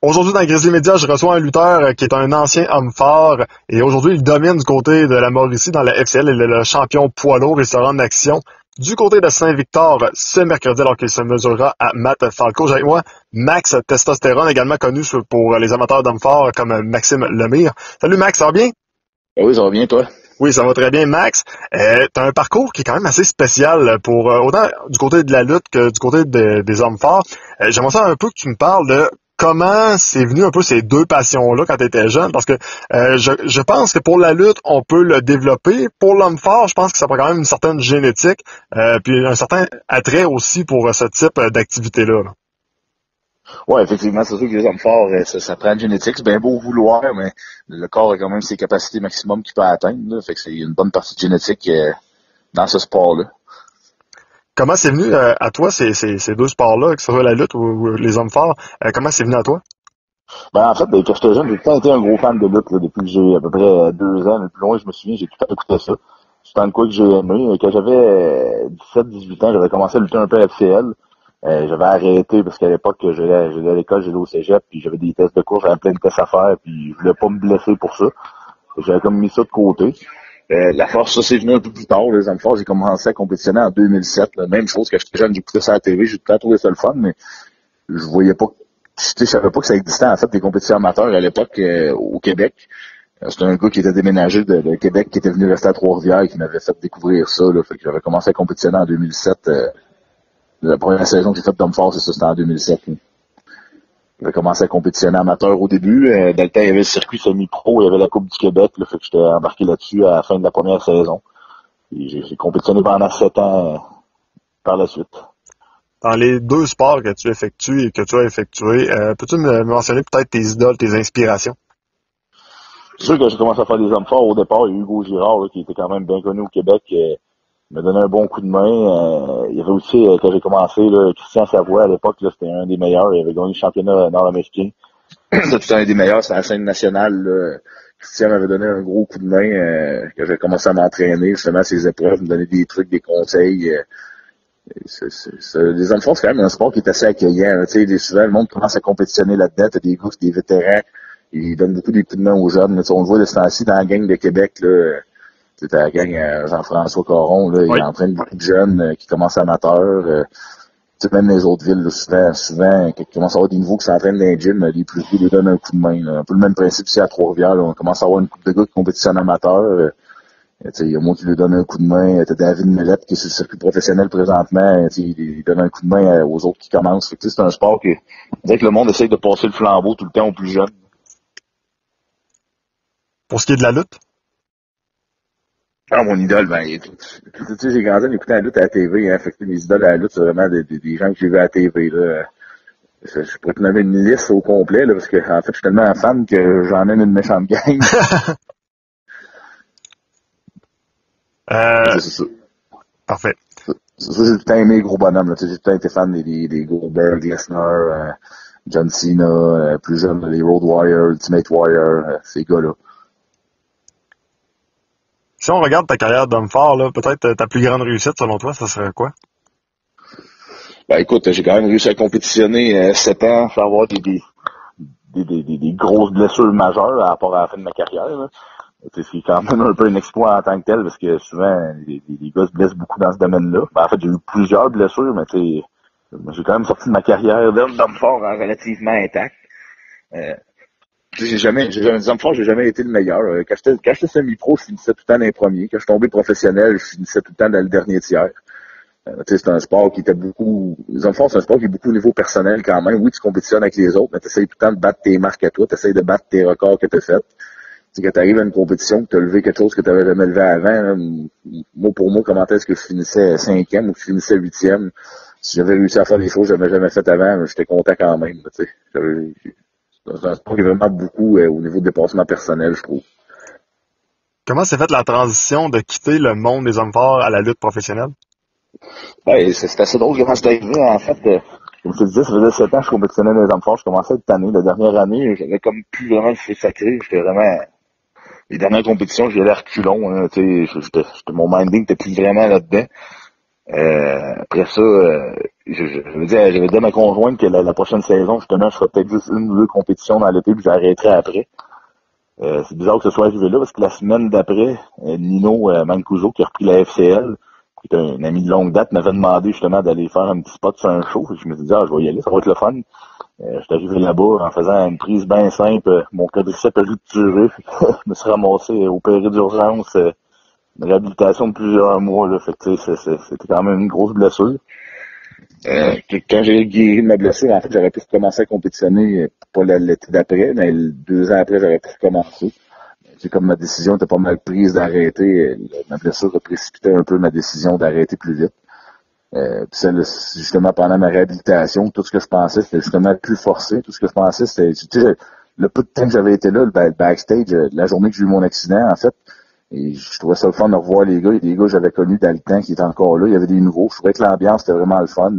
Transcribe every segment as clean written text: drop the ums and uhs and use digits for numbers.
Aujourd'hui, dans Grizzly Media, je reçois un lutteur qui est un ancien homme fort et aujourd'hui, il domine du côté de la Mauricie dans la FCL. Il est le champion poids lourd et sera en action du côté de Saint-Victor ce mercredi alors qu'il se mesurera à Matt Falco. J'ai avec moi Max Testostérone, également connu pour les amateurs d'hommes forts comme Maxime Lemire. Salut Max, ça va bien? Ben oui, ça va bien, toi? Oui, ça va très bien, Max. T'as un parcours qui est quand même assez spécial pour autant du côté de la lutte que du côté des hommes forts. J'aimerais ça un peu que tu me parles de comment c'est venu un peu ces deux passions-là quand tu étais jeune, parce que je pense que pour la lutte, on peut le développer. Pour l'homme fort, je pense que ça prend quand même une certaine génétique, puis un certain attrait aussi pour ce type d'activité-là. Là. Ouais, effectivement, c'est sûr que les hommes forts, ça prend une génétique. C'est bien beau vouloir, mais le corps a quand même ses capacités maximum qu'il peut atteindre. Là. Fait que c'est une bonne partie de génétique dans ce sport-là. Comment c'est venu à toi ces deux sports-là, que ce soit la lutte ou les hommes forts, comment c'est venu à toi? Ben, en fait, quand j'étais jeune, j'ai tout le temps été un gros fan de lutte. Là, depuis que j'ai à peu près 2 ans, le plus loin, je me souviens, j'ai tout le temps écouté ça. C'est un quoi que j'ai aimé. Quand j'avais 17-18 ans, j'avais commencé à lutter un peu à FCL. J'avais arrêté parce qu'à l'époque, j'allais à l'école, j'allais au cégep, puis j'avais des tests de cours, j'avais plein de tests à faire, puis je voulais pas me blesser pour ça. J'avais comme mis ça de côté. La force, ça, c'est venu un peu plus tard. Les hommes forts, j'ai commencé à compétitionner en 2007. Là. Même chose que j'étais jeune, j'écoutais ça à la TV, j'ai tout le temps trouvé ça le fun, mais je voyais pas, je savais pas que ça existait, en fait, des compétitions amateurs à l'époque au Québec. C'était un gars qui était déménagé de Québec, qui était venu rester à Trois-Rivières, qui m'avait fait découvrir ça. Là. Fait que j'avais commencé à compétitionner en 2007. La première saison que j'ai faite d'homme fort, c'est ça, c'était en 2007. Là. J'avais commencé à compétitionner amateur au début. Dans le temps, il y avait le circuit semi-pro, il y avait la Coupe du Québec. Là, fait que j'étais embarqué là-dessus à la fin de la première saison. Et j'ai compétitionné pendant 7 ans par la suite. Dans les deux sports que tu effectues et que tu as effectué, peux-tu me mentionner peut-être tes idoles, tes inspirations? C'est sûr que j'ai commencé à faire des hommes forts au départ. Il y a Hugo Girard, là, qui était quand même bien connu au Québec. Il m'a donné un bon coup de main. Il y avait aussi, quand j'ai commencé, là, Christian Savoie, à l'époque, là, c'était un des meilleurs. Il avait gagné le championnat nord-américain. C'était un des meilleurs sur la scène nationale. Là. Christian m'avait donné un gros coup de main quand j'ai commencé à m'entraîner, justement, à ses épreuves, me donner des trucs, des conseils. Les hommes forts, c'est quand même un sport qui est assez accueillant. Là. Tu sais, souvent, le monde commence à compétitionner là-dedans. T'as des gars, des vétérans. Ils donnent beaucoup des coups de main aux jeunes. Là. On le voit de ce temps-ci dans la gang de Québec. Là. C'est la gang Jean-François Caron, là, il Oui. entraîne beaucoup de jeunes qui commencent amateurs. Même les autres villes, là, souvent, quand ils commencent à avoir des nouveaux qui s'entraînent dans les gyms, les plus vieux les donnent un coup de main. Là. Un peu le même principe ici à Trois-Rivières. Là, on commence à avoir une couple de gars qui compétitionnent amateurs. Il y a moi qui lui donne un coup de main. T'as David Mellette qui est sur le circuit professionnel présentement. Il donne un coup de main aux autres qui commencent. Fait que, c'est un sport que, on dirait que le monde essaye de passer le flambeau tout le temps aux plus jeunes. Pour ce qui est de la lutte? Ah, mon idole, ben, tu sais, j'ai grandi en écoutant la lutte à la TV, hein. Fait que mes idoles à la lutte, c'est vraiment des gens que j'ai vus à la TV, là. Je pourrais te nommer une liste au complet, là, parce que, en fait, je suis tellement fan que j'en ai une méchante gang. euh, C'est ça. Parfait. Ça, j'ai tout le temps aimé les gros bonhommes, là. Tu sais, j'ai tout le temps été fan des Goldberg, Lesnar, John Cena, plus jeune, les Road Warriors, Ultimate Warrior, ces gars-là. Si on regarde ta carrière d'homme fort, là, peut-être ta plus grande réussite selon toi, ça serait quoi? Ben, écoute, j'ai quand même réussi à compétitionner 7 ans sans avoir des grosses blessures majeures à part à la fin de ma carrière, là. C'est quand même un peu un exploit en tant que tel, parce que souvent, les gars se blessent beaucoup dans ce domaine-là. Ben, en fait, j'ai eu plusieurs blessures, mais j'ai quand même sorti de ma carrière d'homme fort relativement intact. Euh, des hommes forts, j'ai jamais été le meilleur. Quand j'étais semi-pro, je finissais tout le temps dans les premiers. Quand je suis tombé professionnel, je finissais tout le temps dans le dernier tiers. C'est un sport qui était beaucoup. Les hommes forts, c'est un sport qui est beaucoup au niveau personnel quand même. Oui, tu compétitionnes avec les autres, mais tu essayes tout le temps de battre tes marques à toi, tu essayes de battre tes records que tu as fait. C'est quand tu arrives à une compétition, que tu as levé quelque chose que tu n'avais jamais levé avant, là, moi, pour moi, comment est-ce que je finissais cinquième ou que je finissais huitième? Si j'avais réussi à faire des choses que j'avais jamais faites avant, j'étais content quand même. C'est un sport qui est vraiment beaucoup au niveau de dépassement personnel, je trouve. Comment s'est faite la transition de quitter le monde des hommes forts à la lutte professionnelle? Ouais, c'est assez drôle quand je suis arrivé, en fait, comme je te disais, ça faisait 7 ans que je compétitionnais dans les hommes forts, je commençais cette année, la dernière année, j'avais comme plus vraiment le feu sacré, j'étais vraiment, les dernières compétitions, j'y allais à reculons, hein, tu sais, mon minding était plus vraiment là-dedans. Après ça, j'avais dit à ma conjointe que la prochaine saison, justement, je ferais peut-être juste une ou deux compétitions dans l'été, puis j'arrêterais après. C'est bizarre que ce soit arrivé là, parce que la semaine d'après, Nino Mancuso, qui a repris la FCL, qui est un ami de longue date, m'avait demandé justement d'aller faire un petit spot sur un show. Je me suis dit, je vais y aller, ça va être le fun. J'étais arrivé là-bas en faisant une prise bien simple. Mon quadriceps a juste duré. Je me suis ramassé opéré d'urgence, une réhabilitation de plusieurs mois. Là. Fait que, c'était quand même une grosse blessure. Quand j'ai guéri de ma blessure, en fait, j'aurais pu recommencer à compétitionner, pas l'été d'après, mais 2 ans après, j'aurais pu recommencer. C'est comme ma décision était pas mal prise d'arrêter. Ma blessure a précipité un peu ma décision d'arrêter plus vite. Puis ça, justement, pendant ma réhabilitation, tout ce que je pensais, c'était justement plus forcé. Tout ce que je pensais, c'était, tu sais, le peu de temps que j'avais été là, le backstage, la journée que j'ai eu mon accident, en fait, et je trouvais ça le fun de revoir les gars. Il y a des gars que j'avais connus dans le temps qui étaient encore là. Il y avait des nouveaux. Je trouvais que l'ambiance était vraiment le fun.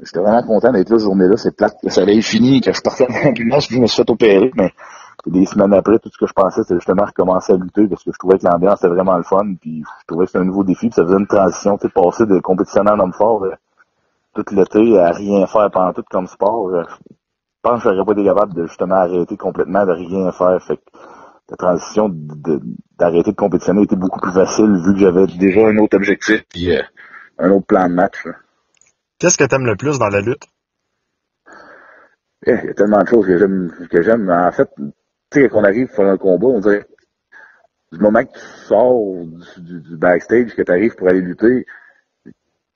J'étais vraiment content d'être là, cette journée-là. C'est plate. Ça avait fini quand je partais en ambulance, puis je me suis fait opérer, mais des semaines après, tout ce que je pensais, c'était justement recommencer à lutter parce que je trouvais que l'ambiance était vraiment le fun, puis je trouvais que c'était un nouveau défi, puis ça faisait une transition, tu sais, passer de compétitionnaire en homme fort tout l'été à rien faire pendant tout comme sport. Je pense que j'aurais pas été capable de justement arrêter complètement de rien faire. Fait que la transition d'arrêter de compétitionner était beaucoup plus facile vu que j'avais déjà un autre objectif puis un autre plan de match. Là. Qu'est-ce que t'aimes le plus dans la lutte? Il y a tellement de choses que j'aime. En fait, tu sais, quand on arrive pour faire un combat, on dirait du moment que tu sors du backstage, que tu arrives pour aller lutter,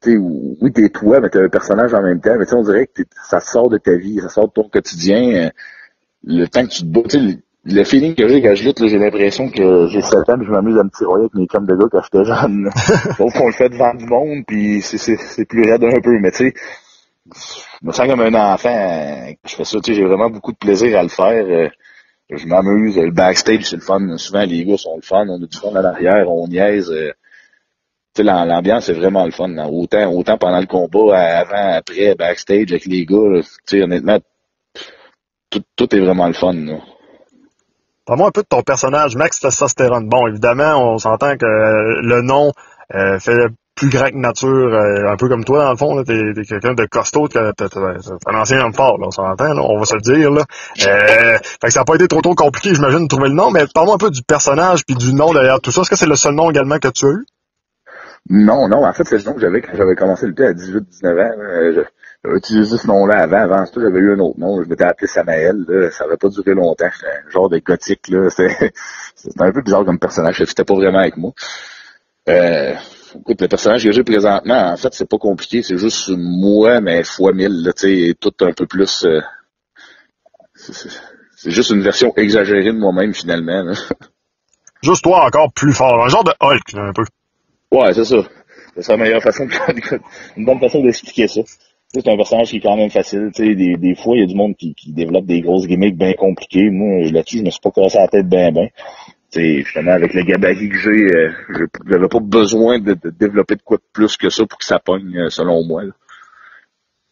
tu sais, oui, t'es toi, mais t'es un personnage en même temps, mais tu sais, on dirait que ça sort de ta vie, ça sort de ton quotidien. Le temps que tu te bats, tu sais, le feeling que j'ai quand je lutte, là, j'ai l'impression que j'ai 7 ans et je m'amuse à me tiroyer avec mes chums de gars quand j'étais jeune. Sauf qu'on le fait devant du monde, puis c'est plus raide un peu, mais tu sais, je me sens comme un enfant quand je fais ça, tu sais, j'ai vraiment beaucoup de plaisir à le faire. Je m'amuse, le backstage c'est le fun, souvent les gars sont le fun, on a du fun à l'arrière, on niaise. Tu sais, l'ambiance est vraiment le fun. Là. Autant pendant le combat, avant, après, backstage avec les gars, tu sais, honnêtement, tout est vraiment le fun. Là. Parle-moi un peu de ton personnage, Max Testostérone. Bon, évidemment, on s'entend que le nom fait plus grand que nature, un peu comme toi, dans le fond. T'es quelqu'un de costaud, t'es un ancien homme fort, là, on s'entend, là, on va se le dire. Là. Fait que ça n'a pas été trop compliqué, j'imagine, de trouver le nom, mais parle-moi un peu du personnage puis du nom derrière tout ça. Est-ce que c'est le seul nom également que tu as eu? Non, en fait, c'est le nom que j'avais quand j'avais commencé le lutter à 18-19 ans. J'avais utilisé ce nom-là avant ça, j'avais eu un autre nom. Je m'étais appelé Samael, là. Ça n'avait pas duré longtemps. J'étais un genre de gothique, là. C'était un peu bizarre comme personnage. C'était pas vraiment avec moi. Écoute, le personnage que j'ai présentement, en fait, c'est pas compliqué. C'est juste moi, mais fois 1000, là, tu sais, tout un peu plus... c'est juste une version exagérée de moi-même, finalement. Là. Juste toi encore plus fort. Un genre de Hulk, là, un peu. Ouais, c'est ça. C'est la meilleure façon une bonne façon d'expliquer ça. C'est un personnage qui est quand même facile. Tu sais, des fois, il y a du monde qui développe des grosses gimmicks bien compliquées. Moi, là-dessus, je me suis pas cassé la tête bien. Tu sais, justement, avec le gabarit que j'ai, j'avais pas besoin de développer de quoi de plus que ça pour que ça pogne, selon moi. Là.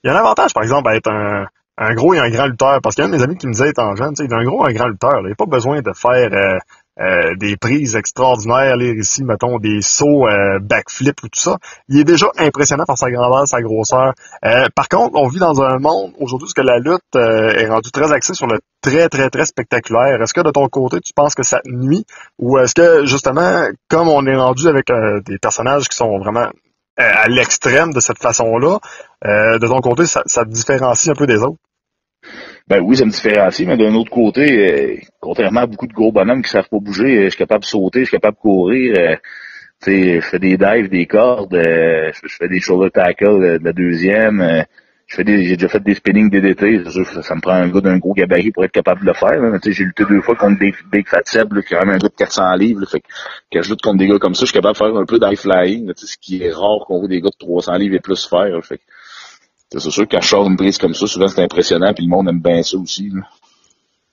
Il y a un avantage, par exemple, à être un gros et un grand lutteur. Parce qu'il y a un de mes amis qui me disait, étant jeune, tu sais, d'un gros et un grand lutteur, là, il n'y a pas besoin de faire des prises extraordinaires, là, ici, mettons, des sauts backflip ou tout ça. Il est déjà impressionnant par sa grandeur, sa grosseur. Par contre, on vit dans un monde aujourd'hui où la lutte est rendue très axée sur le très spectaculaire. Est-ce que de ton côté, tu penses que ça te nuit? Ou est-ce que, justement, comme on est rendu avec des personnages qui sont vraiment à l'extrême de cette façon-là, de ton côté, ça te différencie un peu des autres? Ben oui, ça me différencie, mais d'un autre côté, contrairement à beaucoup de gros bonhommes qui savent pas bouger, je suis capable de sauter, je suis capable de courir. Tu sais, je fais des dives, des cordes, je fais des shoulder tackles de la deuxième. J'ai déjà fait des spinning DDT. C'est sûr que ça me prend un gars d'un gros gabarit pour être capable de le faire. Là. J'ai lutté 2 fois contre des Big Fat Seb, là, qui a même un gars de 400 livres. Là, fait que quand je lutte contre des gars comme ça, je suis capable de faire un peu d'high flying. Là, ce qui est rare qu'on voit des gars de 300 livres et plus faire. Là, fait que, c'est sûr que quand je sors une prise comme ça, souvent c'est impressionnant, puis le monde aime bien ça aussi. Là.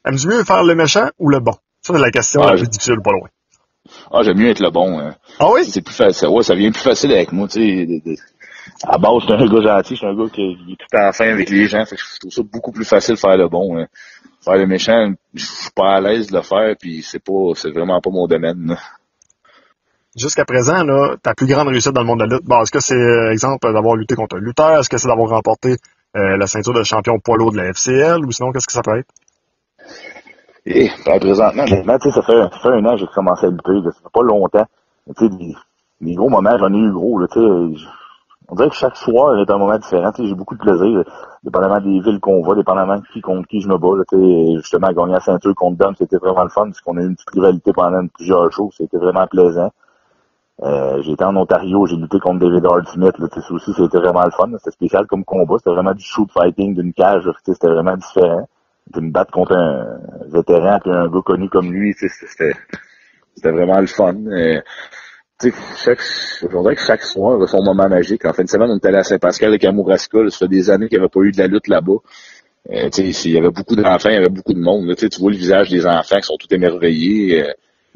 Aimes-tu mieux faire le méchant ou le bon? Ça, c'est la question la plus difficile, pas loin. J'aime mieux être le bon. Ah oui? C'est plus facile. Ouais, ça vient plus facile avec moi, tu sais. À la base, je suis un gars gentil, je suis un gars qui est tout en fin avec les gens. Fait que je trouve ça beaucoup plus facile de faire le bon. Faire le méchant, je suis pas à l'aise de le faire, puis c'est vraiment pas mon domaine. Là. Jusqu'à présent, là, ta plus grande réussite dans le monde de la lutte, bon, est-ce que c'est, exemple, d'avoir lutté contre un lutteur? Est-ce que c'est d'avoir remporté la ceinture de champion poids lourd de la FCL? Ou sinon, qu'est-ce que ça peut être? Et ben, présentement, honnêtement, tu sais, ça fait un an que j'ai commencé à lutter, là, ça fait pas longtemps. Tu sais, les gros moments, j'en ai eu gros, là, tu sais. On dirait que chaque soir est un moment différent. Tu sais, j'ai beaucoup de plaisir, dépendamment des villes qu'on va, dépendamment de qui contre qui je me bats. Là, tu sais, justement, gagner la ceinture contre Dom, c'était vraiment le fun, parce qu'on a eu une petite rivalité pendant plusieurs shows, c'était vraiment plaisant. J'ai été en Ontario, j'ai lutté contre David Hard Smith, là, tu sais, ça aussi, c'était vraiment le fun. C'était spécial comme combat, c'était vraiment du shoot fighting d'une cage, là, tu sais, c'était vraiment différent. De me battre contre un vétéran puis un gars connu comme lui, tu sais, c'était vraiment le fun. Tu sais, je dirais que chaque soir a son moment magique. En fin de semaine, on était allé à Saint-Pascal avec Kamouraska. Ça fait des années qu'il n'y avait pas eu de la lutte là-bas. Tu sais, il y avait beaucoup d'enfants, il y avait beaucoup de monde. Là, tu vois le visage des enfants qui sont tous émerveillés.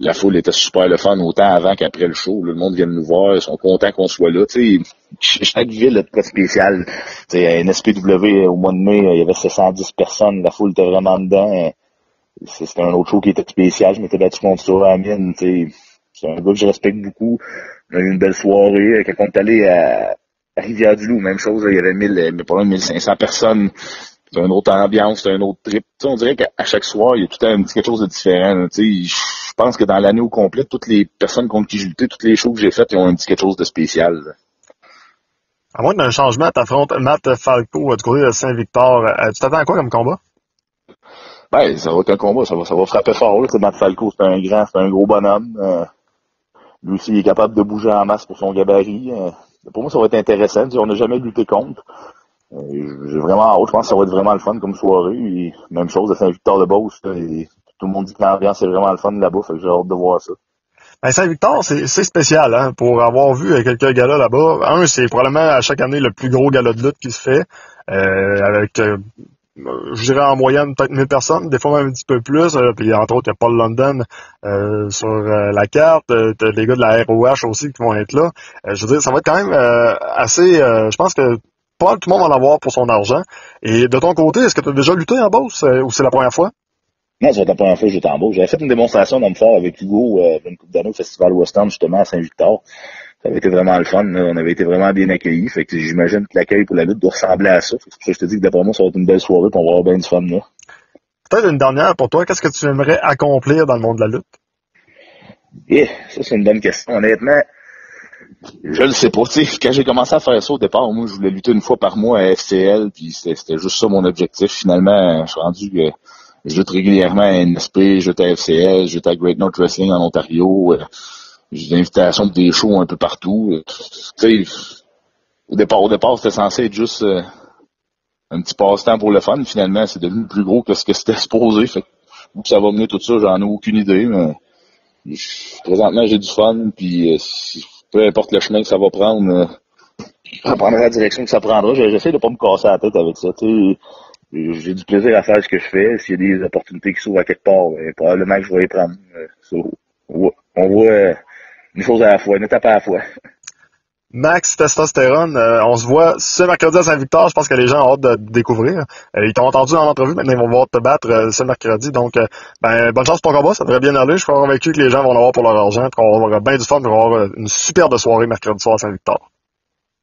La foule était super le fun, autant avant qu'après le show. Là, le monde vient de nous voir, ils sont contents qu'on soit là. Tu sais, chaque ville a de quoi de spécial. Tu sais, à NSPW, au mois de mai, il y avait 710 personnes. La foule était vraiment dedans. C'était un autre show qui était spécial. Je m'étais battu contre ça à la mienne. Tu sais, c'est un gars que je respecte beaucoup. On a eu une belle soirée. Quand on est allé à Rivière-du-Loup, même chose, là, il y avait mais pas loin de 1500 personnes. C'est une autre ambiance, c'est un autre trip. Tu sais, on dirait qu'à chaque soir, il y a tout un petit quelque chose de différent. Là. Tu sais, je pense que dans l'année au complet, toutes les personnes contre qui j'ai lutté, toutes les shows que j'ai faites, ils ont un petit quelque chose de spécial. Là. À moins d'un changement, t'affrontes Matt Falco du côté de Saint-Victor. Tu t'attends à quoi comme combat? Ben, ça va être un combat, ça va frapper fort. Là. Matt Falco, c'est un gros bonhomme. Lui aussi, il est capable de bouger en masse pour son gabarit. Pour moi, ça va être intéressant. On n'a jamais lutté contre. J'ai vraiment hâte. Je pense que ça va être vraiment le fun comme soirée. Et même chose à Saint-Victor-de-Beauce. Tout le monde dit que l'ambiance est vraiment le fun là-bas. Fait que j'ai hâte de voir ça. Ben, Saint-Victor, c'est spécial, hein, pour avoir vu quelques galas là-bas. Un, c'est probablement à chaque année le plus gros gala de lutte qui se fait, avec, je dirais en moyenne peut-être 1000 personnes, des fois même un petit peu plus. Puis entre autres, il y a Paul London sur la carte. T'as les gars de la ROH aussi qui vont être là. Je veux dire, ça va être quand même assez. Je pense que pas tout le monde va en avoir pour son argent. Et de ton côté, est-ce que tu as déjà lutté en Beauce ou c'est la première fois? Non, ça va être la première fois que j'étais en Beauce. J'avais fait une démonstration d'homme fort avec Hugo une couple d'années au Festival Western, justement, à Saint-Victor. Ça avait été vraiment le fun. Là. On avait été vraiment bien accueillis. Fait que j'imagine que l'accueil pour la lutte doit ressembler à ça. Fait que c'est pour ça que je te dis que d'après moi, ça va être une belle soirée et on va avoir bien du fun là. Peut-être une dernière pour toi. Qu'est-ce que tu aimerais accomplir dans le monde de la lutte? Ça, c'est une bonne question. Honnêtement, je le sais pas. Tu sais, quand j'ai commencé à faire ça au départ, moi, je voulais lutter une fois par mois à FCL, puis c'était juste ça mon objectif. Finalement, je suis rendu que je lutte régulièrement à NSP, je lutte à FCL, je lutte à Great North Wrestling en Ontario. J'ai des invitations pour des shows un peu partout. Tu sais, au départ, c'était censé être juste un petit passe-temps pour le fun. Finalement, c'est devenu plus gros que ce que c'était supposé. Fait que où ça va mener tout ça, j'en ai aucune idée. Mais présentement, j'ai du fun. Puis peu importe le chemin que ça va prendre, ça prendra la direction que ça prendra. J'essaie de pas me casser la tête avec ça. Tu sais, j'ai du plaisir à faire ce que je fais. S'il y a des opportunités qui s'ouvrent à quelque part, probablement que je vais les prendre. On voit une chose à la fois, une étape à la fois. Max Testostérone, on se voit ce mercredi à Saint-Victor. Je pense que les gens ont hâte de découvrir. Ils t'ont entendu dans l'entrevue, maintenant ils vont voir te battre ce mercredi. Donc, bonne chance pour ton combat, ça devrait bien aller. Je suis convaincu que les gens vont l'avoir pour leur argent, qu'on va avoir bien du fun, on va avoir une superbe soirée mercredi soir à Saint-Victor.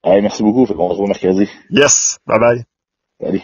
Merci beaucoup, on se voit mercredi. Yes, bye bye. Salut.